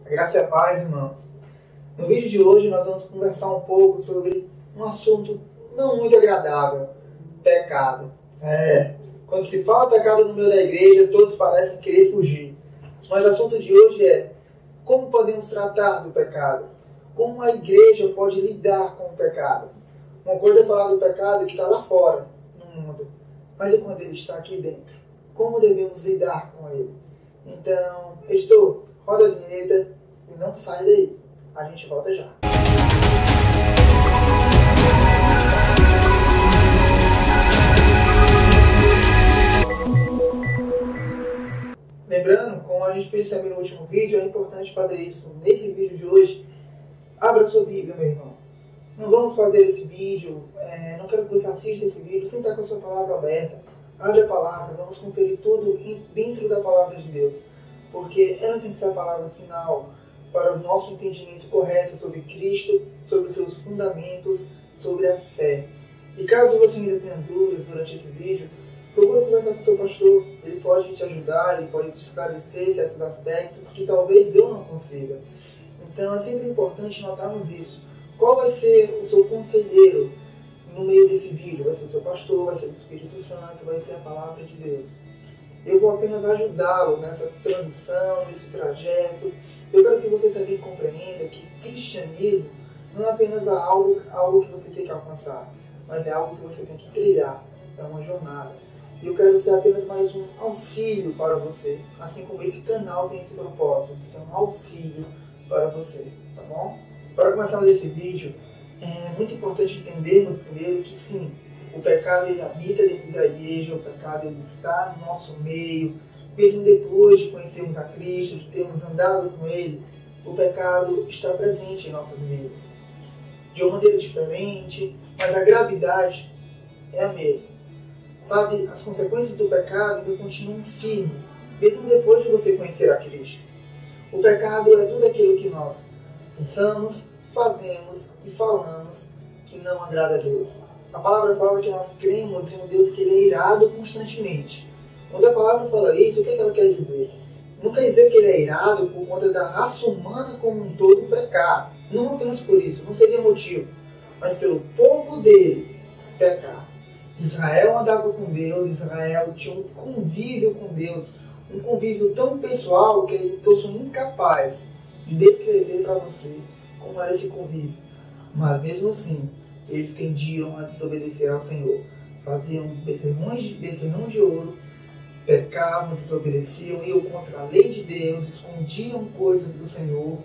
A graça e a paz, irmãos. No vídeo de hoje nós vamos conversar um pouco sobre um assunto não muito agradável, pecado. Quando se fala pecado no meio da igreja, todos parecem querer fugir. Mas o assunto de hoje é como podemos tratar do pecado? Como a igreja pode lidar com o pecado? Uma coisa é falar do pecado que está lá fora, no mundo. Mas e quando ele está aqui dentro? Como devemos lidar com ele? Então, roda a vinheta e não sai daí. A gente volta já. Lembrando, como a gente fez também no último vídeo, é importante fazer isso nesse vídeo de hoje. Abra sua Bíblia, meu irmão. Não vamos fazer esse vídeo, não quero que você assista esse vídeo sem estar com a sua palavra aberta. Abre a palavra, vamos conferir tudo dentro da palavra de Deus. Porque ela tem que ser a palavra final para o nosso entendimento correto sobre Cristo, sobre seus fundamentos, sobre a fé. E caso você ainda tenha dúvidas durante esse vídeo, procure conversar com o seu pastor. Ele pode te ajudar, ele pode te esclarecer certos aspectos que talvez eu não consiga. Então é sempre importante notarmos isso. Qual vai ser o seu conselheiro no meio desse vídeo? Vai ser o seu pastor, vai ser o Espírito Santo, vai ser a palavra de Deus. Eu vou apenas ajudá-lo nessa transição, nesse trajeto. Eu quero que você também compreenda que cristianismo não é apenas algo que você tem que alcançar, mas é algo que você tem que trilhar. É uma jornada. E eu quero ser apenas mais um auxílio para você, assim como esse canal tem esse propósito, de ser um auxílio para você, tá bom? Para começarmos esse vídeo, é muito importante entendermos primeiro que sim, o pecado ele habita dentro da igreja, o pecado ele está no nosso meio, mesmo depois de conhecermos a Cristo, de termos andado com Ele, o pecado está presente em nossas vidas. De uma maneira diferente, mas a gravidade é a mesma. Sabe, as consequências do pecado ainda continuam firmes, mesmo depois de você conhecer a Cristo. O pecado é tudo aquilo que nós pensamos, fazemos e falamos que não agrada a Deus. A palavra fala que nós cremos em um Deus que ele é irado constantemente. Quando a palavra fala isso, o que ela quer dizer? Não quer dizer que ele é irado por conta da raça humana como um todo pecar. Não apenas por isso, não seria motivo. Mas pelo povo dele pecar. Israel andava com Deus, Israel tinha um convívio com Deus. Um convívio tão pessoal que eu sou incapaz de descrever para você como era esse convívio. Mas mesmo assim, eles tendiam a desobedecer ao Senhor. Faziam becerrão de ouro, pecavam, desobedeciam, iam contra a lei de Deus, escondiam coisas do Senhor,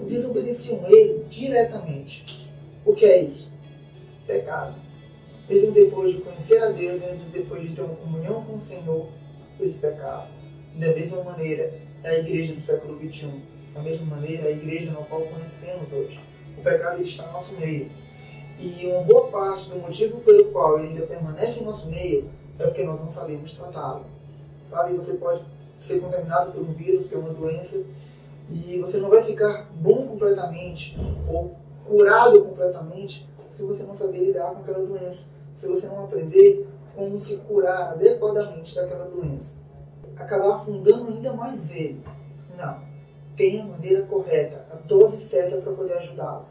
desobedeciam Ele diretamente. O que é isso? Pecado. Mesmo depois de conhecer a Deus, mesmo depois de ter uma comunhão com o Senhor, eles pecavam. Da mesma maneira, é a igreja do século XXI. Da mesma maneira, a igreja na qual conhecemos hoje. O pecado ele está no nosso meio. E uma boa parte do motivo pelo qual ele ainda permanece em nosso meio é porque nós não sabemos tratá-lo. Sabe, você pode ser contaminado por um vírus, que é uma doença, e você não vai ficar bom completamente ou curado completamente se você não saber lidar com aquela doença, se você não aprender como se curar adequadamente daquela doença. Acabar afundando ainda mais ele. Não. Tem a maneira correta, a dose certa para poder ajudá-lo.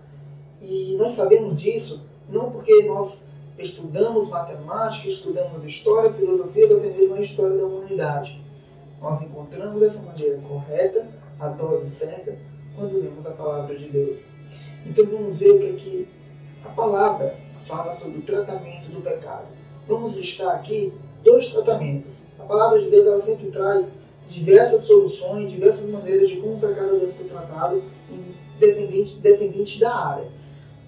E nós sabemos disso não porque nós estudamos matemática, estudamos história, filosofia, ou até mesmo a história da humanidade. Nós encontramos essa maneira correta, a dose certa, quando lemos a palavra de Deus. Então vamos ver o que é que a palavra fala sobre o tratamento do pecado. Vamos listar aqui 2 tratamentos. A palavra de Deus ela sempre traz diversas soluções, diversas maneiras de como o pecado deve ser tratado, independente da área.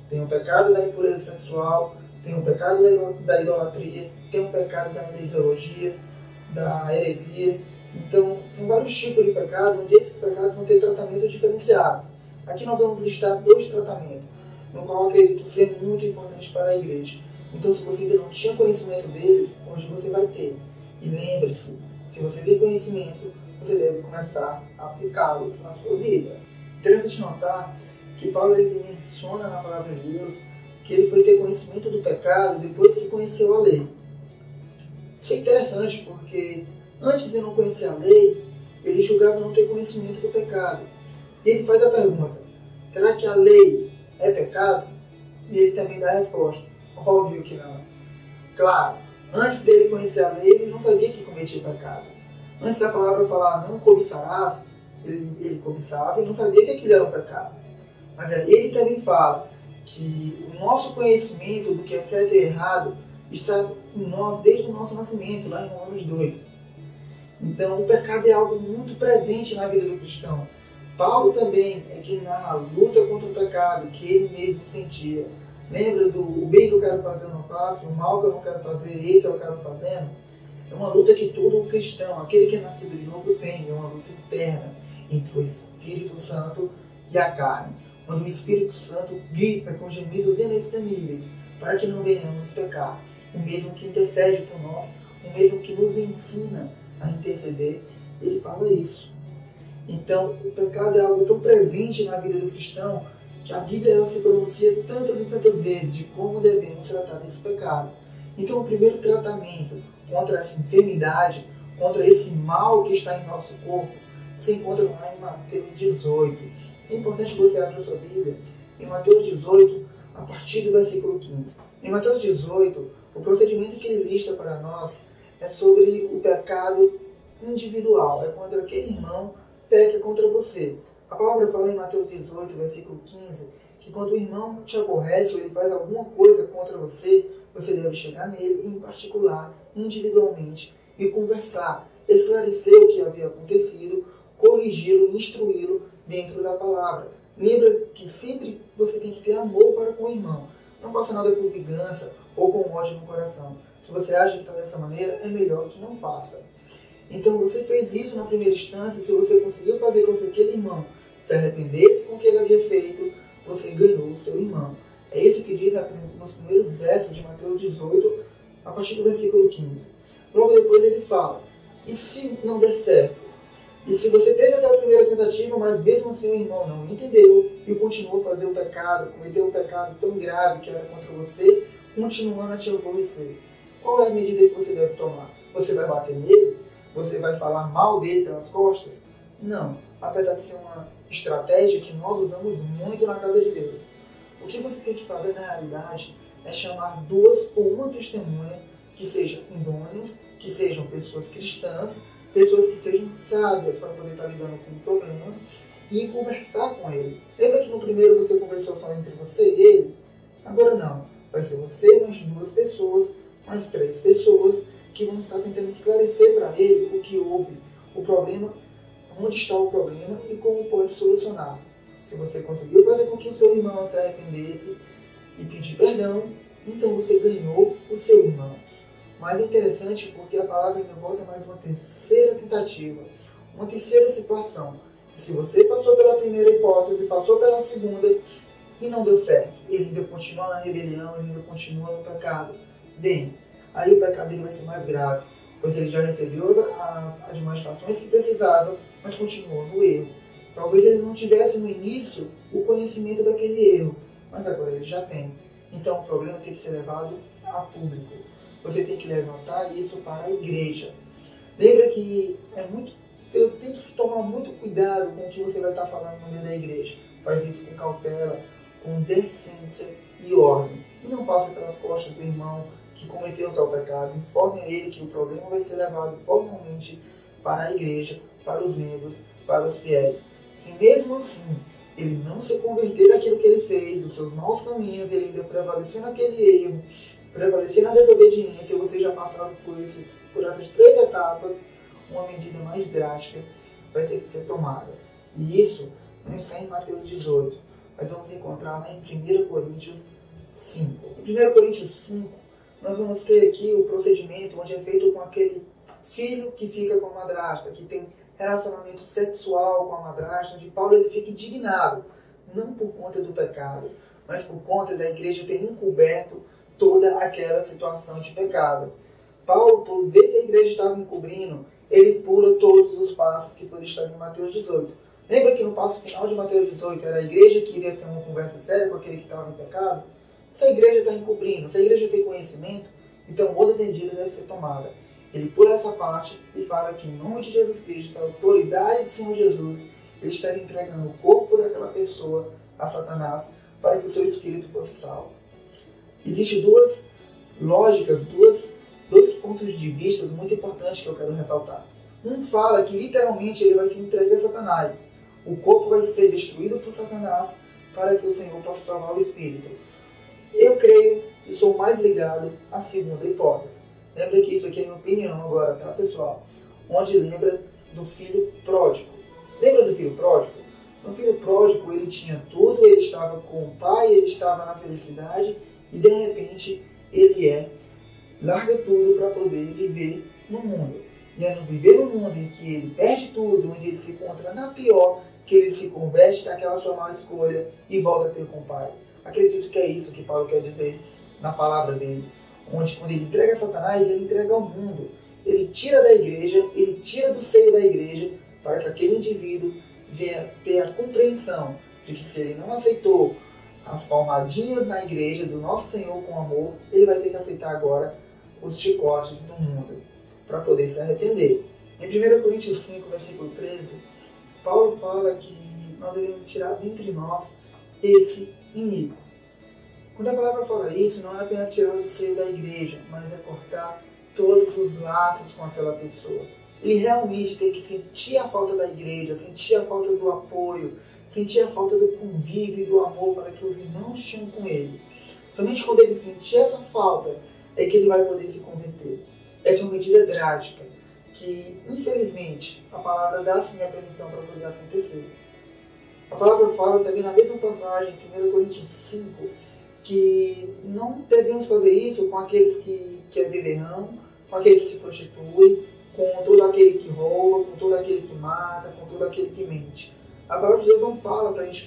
Tem o pecado da impureza sexual, tem o pecado da idolatria, tem o pecado da heresiologia, da heresia. Então, são vários tipos de pecado, onde esses pecados vão ter tratamentos diferenciados. Aqui nós vamos listar 2 tratamentos, no qual eu acredito ser muito importante para a igreja. Então, se você ainda não tinha conhecimento deles, hoje você vai ter. E lembre-se, se você tem conhecimento, você deve começar a aplicá-los na sua vida. Interessante notar que Paulo ele menciona na palavra de Deus que ele foi ter conhecimento do pecado depois que conheceu a lei. Isso é interessante porque antes de não conhecer a lei, ele julgava não ter conhecimento do pecado. E ele faz a pergunta: será que a lei é pecado? E ele também dá a resposta: óbvio que não. Claro, antes dele conhecer a lei, ele não sabia que cometia pecado. Antes da palavra falar não cobiçarás, ele cobiçava e não sabia que aquilo era um pecado. Mas ele também fala que o nosso conhecimento do que é certo e errado está em nós desde o nosso nascimento, lá em Romanos 2. Então, o pecado é algo muito presente na vida do cristão. Paulo também é quem narra a luta contra o pecado que ele mesmo sentia. Lembra do o bem que eu quero fazer eu não faço, o mal que eu não quero fazer, esse eu quero fazendo? É uma luta que todo cristão, aquele que é nascido de novo, tem. É uma luta interna entre o Espírito Santo e a carne. Quando o Espírito Santo grita com gemidos inexprimíveis para que não venhamos pecar. O mesmo que intercede por nós, o mesmo que nos ensina a interceder, ele fala isso. Então, o pecado é algo tão presente na vida do cristão que a Bíblia ela se pronuncia tantas e tantas vezes de como devemos tratar desse pecado. Então, o primeiro tratamento contra essa enfermidade, contra esse mal que está em nosso corpo, se encontra lá em Mateus 18. É importante que você abra a sua Bíblia em Mateus 18, a partir do versículo 15. Em Mateus 18, o procedimento que ele lista para nós é sobre o pecado individual. É quando aquele irmão peca contra você. A palavra fala em Mateus 18, versículo 15, que quando o irmão te aborrece ou ele faz alguma coisa contra você, você deve chegar nele em particular, individualmente, e conversar, esclarecer o que havia acontecido, corrigi-lo, instruí-lo dentro da palavra. Lembra que sempre você tem que ter amor para com o irmão. Não faça nada por vingança ou com ódio no coração. Se você age dessa maneira, é melhor que não faça. Então você fez isso na primeira instância, se você conseguiu fazer com que aquele irmão se arrependesse com o que ele havia feito, você ganhou o seu irmão. É isso que diz nos primeiros versos de Mateus 18, a partir do versículo 15. Logo depois ele fala: e se não der certo? E se você teve aquela primeira tentativa, mas mesmo assim o irmão não entendeu e continuou a fazer o pecado, cometeu um pecado tão grave que era contra você, continuando a te aborrecer, qual é a medida que você deve tomar? Você vai bater nele? Você vai falar mal dele pelas costas? Não, apesar de ser uma estratégia que nós usamos muito na casa de Deus. O que você tem que fazer na realidade é chamar duas ou uma testemunha que sejam idôneos, que sejam pessoas cristãs, pessoas que sejam sábias para poder estar lidando com o problema e conversar com ele. Lembra que no primeiro você conversou só entre você e ele? Agora não. Vai ser você, mais duas pessoas, mais três pessoas que vão estar tentando esclarecer para ele o que houve, o problema, onde está o problema e como pode solucionar. Se você conseguiu fazer com que o seu irmão se arrependesse e pedir perdão, então você ganhou o seu irmão. Mas é interessante porque a palavra ainda volta mais uma terceira tentativa, uma terceira situação. E se você passou pela primeira hipótese, passou pela segunda e não deu certo, ele ainda continua na rebelião, ele ainda continua no pecado, bem, aí o pecado dele vai ser mais grave, pois ele já recebeu as admoestações que precisava, mas continuou no erro. Talvez ele não tivesse no início o conhecimento daquele erro, mas agora ele já tem. Então o problema tem que ser levado a público. Você tem que levantar isso para a igreja. Lembra que Deus tem que se tomar muito cuidado com o que você vai estar falando no meio da igreja. Faz isso com cautela, com decência e ordem. E não passe pelas costas do irmão que cometeu tal pecado. Informe a ele que o problema vai ser levado formalmente para a igreja, para os membros, para os fiéis. Se mesmo assim ele não se converter daquilo que ele fez, dos seus maus caminhos, ele ainda prevalecer naquele erro, prevalecer na desobediência, você já passaram por essas três etapas, uma medida mais drástica vai ter que ser tomada. E isso não está em Mateus 18, mas vamos encontrar lá em 1 Coríntios 5. Em 1 Coríntios 5, nós vamos ter aqui o procedimento onde é feito com aquele filho que fica com a madrasta, que tem relacionamento sexual com a madrasta, onde Paulo ele fica indignado, não por conta do pecado, mas por conta da igreja ter encoberto toda aquela situação de pecado. Paulo, por ver que a igreja estava encobrindo, ele pula todos os passos que foram listados em Mateus 18. Lembra que no passo final de Mateus 18 era a igreja que iria ter uma conversa séria com aquele que estava em pecado? Se a igreja está encobrindo, se a igreja tem conhecimento, então outra medida deve ser tomada. Ele pula essa parte e fala que em nome de Jesus Cristo, pela autoridade do Senhor Jesus, ele estaria entregando o corpo daquela pessoa a Satanás para que o seu espírito fosse salvo. Existem duas lógicas, dois pontos de vista muito importantes que eu quero ressaltar. Um fala que literalmente ele vai ser entregue a Satanás. O corpo vai ser destruído por Satanás para que o Senhor possa salvar o espírito. Eu creio e sou mais ligado à segunda hipótese. Lembra que isso aqui é minha opinião agora, tá, pessoal? Onde lembra do filho pródigo. Lembra do filho pródigo? O filho pródigo, ele tinha tudo, ele estava com o pai, ele estava na felicidade e de repente ele larga tudo para poder viver no mundo. E é no viver no mundo em que ele perde tudo, onde ele se encontra na pior, que ele se converte daquela sua má escolha e volta a ter com o pai. Acredito que é isso que Paulo quer dizer na palavra dele. Onde quando ele entrega a Satanás, ele entrega ao mundo. Ele tira da igreja, ele tira do seio da igreja, para que aquele indivíduo venha ter a compreensão de que se ele não aceitou as palmadinhas na igreja do nosso Senhor com amor, ele vai ter que aceitar agora os chicotes do mundo, para poder se arrepender. Em 1 Coríntios 5, versículo 13, Paulo fala que nós devemos tirar dentre nós esse inimigo. Quando a palavra fala isso, não é apenas tirar do seio da igreja, mas é cortar todos os laços com aquela pessoa. Ele realmente tem que sentir a falta da igreja, sentir a falta do apoio, sentir a falta do convívio e do amor para que os irmãos tinham com ele. Somente quando ele sentir essa falta é que ele vai poder se converter. Essa é uma medida drástica que, infelizmente, a palavra dá sim a permissão para poder acontecer. A palavra fala também na mesma passagem, em 1 Coríntios 5, que não devemos fazer isso com aqueles que é beberrão, com aqueles que se prostituem, com todo aquele que rouba, com todo aquele que mata, com todo aquele que mente. A palavra de Deus não fala para a gente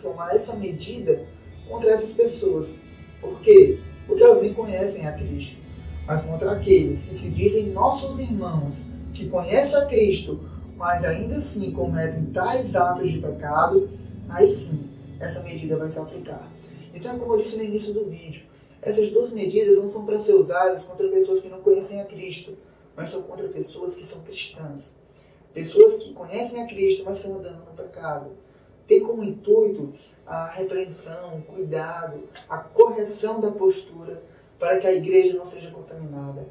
tomar essa medida contra essas pessoas. Por quê? Porque elas nem conhecem a Cristo. Mas contra aqueles que se dizem nossos irmãos, que conhecem a Cristo, mas ainda assim cometem tais atos de pecado, aí sim, essa medida vai se aplicar. Então, como eu disse no início do vídeo, essas duas medidas não são para ser usadas contra pessoas que não conhecem a Cristo, mas são contra pessoas que são cristãs. Pessoas que conhecem a Cristo, mas estão andando no pecado. Tem como intuito a repreensão, o cuidado, a correção da postura, para que a igreja não seja contaminada.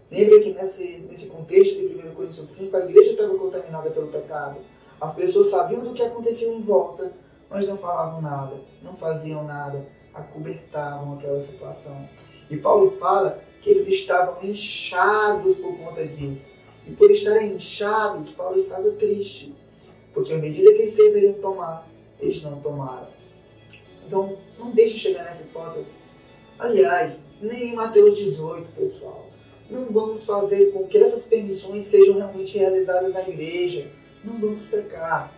Lembra que nesse contexto de 1 Coríntios 5, a igreja estava contaminada pelo pecado. As pessoas sabiam do que acontecia em volta, mas não falavam nada, não faziam nada, acobertavam aquela situação. E Paulo fala que eles estavam inchados por conta disso. E por estarem inchados, Paulo estava triste, porque a medida que eles deveriam tomar, eles não tomaram. Então, não deixe chegar nessa hipótese. Aliás, nem em Mateus 18, pessoal. Não vamos fazer com que essas permissões sejam realmente realizadas na igreja. Não vamos pecar.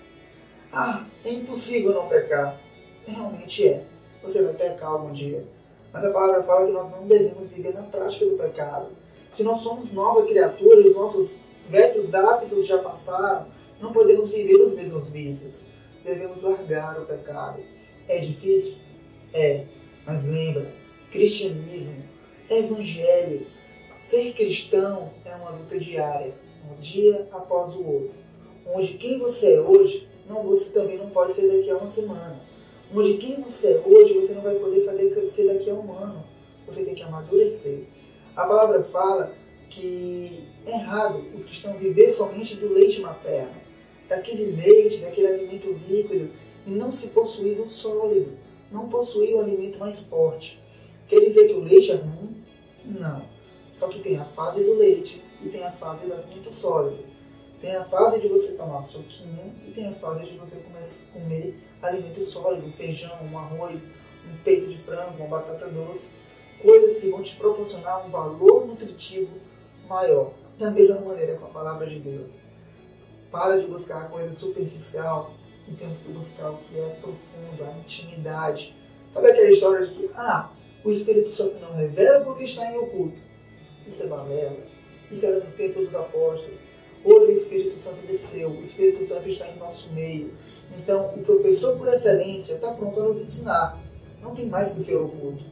Ah, é impossível não pecar. Realmente é. Você vai pecar algum dia. Mas a palavra fala que nós não devemos viver na prática do pecado. Se nós somos nova criatura, os nossos velhos hábitos já passaram, não podemos viver os mesmos vícios. Devemos largar o pecado. É difícil? É. Mas lembra, cristianismo, evangelho, ser cristão é uma luta diária, um dia após o outro. Onde quem você é hoje, você também não pode ser daqui a uma semana. Onde quem você é hoje, você não vai poder ser daqui a um ano. Você tem que amadurecer. A palavra fala que é errado o cristão viver somente do leite materno, daquele leite, daquele alimento líquido, e não se possuir do sólido, não possuir o alimento mais forte. Quer dizer que o leite é ruim? Não. Só que tem a fase do leite e tem a fase do alimento sólido. Tem a fase de você tomar suquinho e tem a fase de você comer alimento sólido, um feijão, um arroz, um peito de frango, uma batata doce. Coisas que vão te proporcionar um valor nutritivo maior. Da mesma maneira com a palavra de Deus. Para de buscar a coisa superficial e temos que buscar o que é profundo, a intimidade. Sabe aquela história de que, o Espírito Santo não revela porque está em oculto? Isso é balela. Isso era no tempo dos apóstolos. Hoje o Espírito Santo desceu, o Espírito Santo está em nosso meio. Então, o professor por excelência está pronto a nos ensinar. Não tem mais que ser oculto.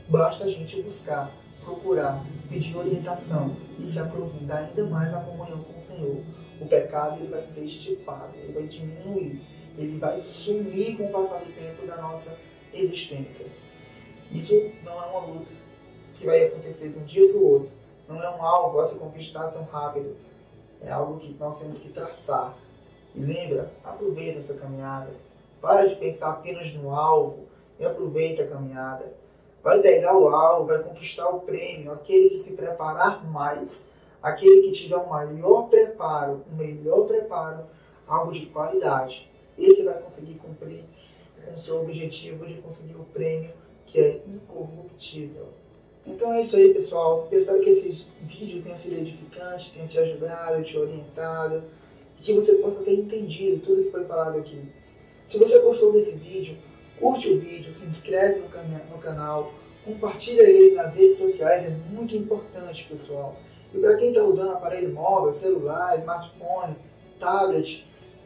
Basta a gente buscar, procurar, pedir orientação e se aprofundar ainda mais na comunhão com o Senhor. o pecado ele vai ser estipado, ele vai diminuir, ele vai sumir com o passar do tempo da nossa existência. Isso não é uma luta que vai acontecer de um dia para o outro, não é um alvo a se conquistar tão rápido, é algo que nós temos que traçar. E lembra, aproveita essa caminhada, para de pensar apenas no alvo e aproveita a caminhada. Vai pegar o alvo, vai conquistar o prêmio, aquele que se preparar mais, aquele que tiver um maior preparo, um melhor preparo, algo de qualidade. Esse vai conseguir cumprir com o seu objetivo de conseguir o prêmio que é incorruptível. Então é isso aí, pessoal. Eu espero que esse vídeo tenha sido edificante, tenha te ajudado, te orientado, e que você possa ter entendido tudo que foi falado aqui. Se você gostou desse vídeo, curte o vídeo, se inscreve no canal, compartilha ele nas redes sociais, é muito importante, pessoal. E para quem está usando aparelho móvel, celular, smartphone, tablet,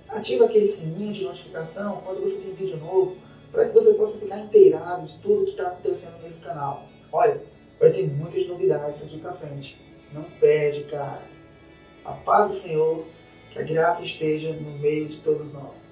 ativa aquele sininho de notificação quando você tem vídeo novo, para que você possa ficar inteirado de tudo que está acontecendo nesse canal. Olha, vai ter muitas novidades aqui para frente. Não perde, cara. A paz do Senhor, que a graça esteja no meio de todos nós.